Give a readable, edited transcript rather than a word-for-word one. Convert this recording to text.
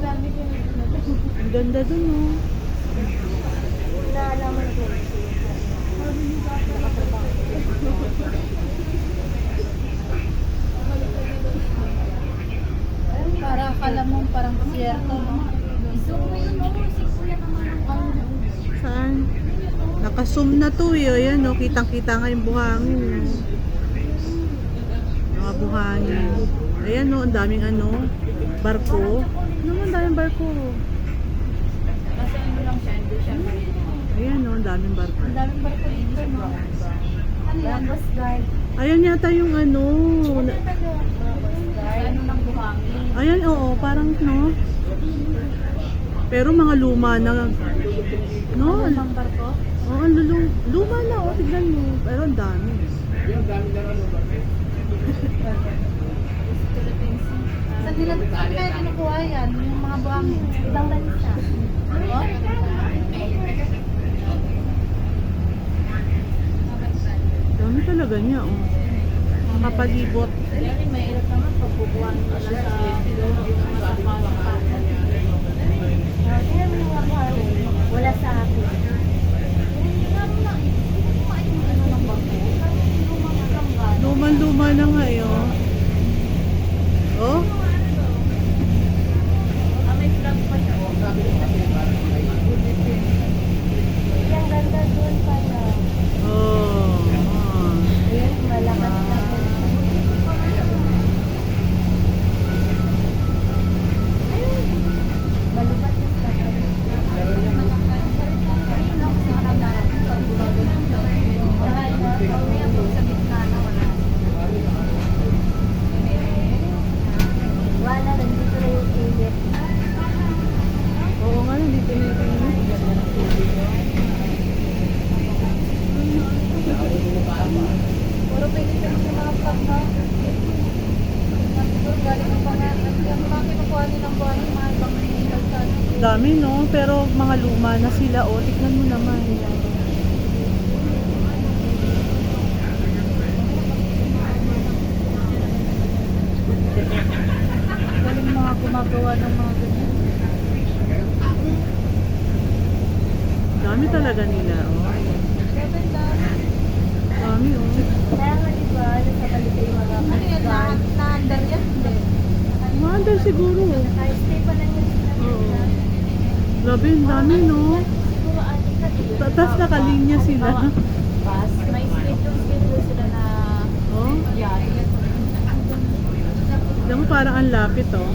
Ang ganda dun, oh. Naalaman ko. Para akala mo parang siyerto, no? Saan? Naka-zoom na to, eh. Ayan, oh. Kitang-kita nga yung buhangin, oh. Mga buhangin. Ayan, oh. Ang daming, ano, barko. Ano ang daming barko? Kasi ano lang siya, hindi siya Ayan, oh. Ang daming barko. ang daming barko dito, no? Ano yan? Tapos guard. Ayan yata yung, ano. Ano ng buhangin? Ayan, oo. Parang, no? Pero mga luma na. No? Ang barko? Oo, luma na, oh. Tignan mo. Pero ang dami. Saan nila kaya kinukuha yan? Yung mga buhangin? Ibang bansa. Oh? Dami talaga niya, oh. Makapalibot. Dahil may ilat naman pagbubuhan nila sa Tingnan mo yung mga buhangin. Wala sa akin. Luma-luma na nga, eh, oh. Oh? may flag pa siya. Yung ganda doon pala. Oh. Ayan, malakas na po. Malubat yung sa wala, nandito na yung init. Oo nga, dito na yung Puro pwede ka sa mga flag na. Siguro galing ng mga kinukuha nilang buhangin, mga ibang kalsada. dami, no? Pero mga luma na sila, oh. Tignan mo naman. Galing mga gumagawa ng mga ganyan. Dami talaga nila, oh. Dami, oh. Kaya nga diba, nasa balik yung mga Ano yan? guard. Na-under yan? Hindi. Maandar siguro. Kahit stay pa lang yung sinabi Oo. nila. Grabe, ang dami, no? Siguro ating kasi. Tapos nakalinya sila. Bus. May schedule sila na Oh. yan. Tignan mo, parang ang lapit, oh.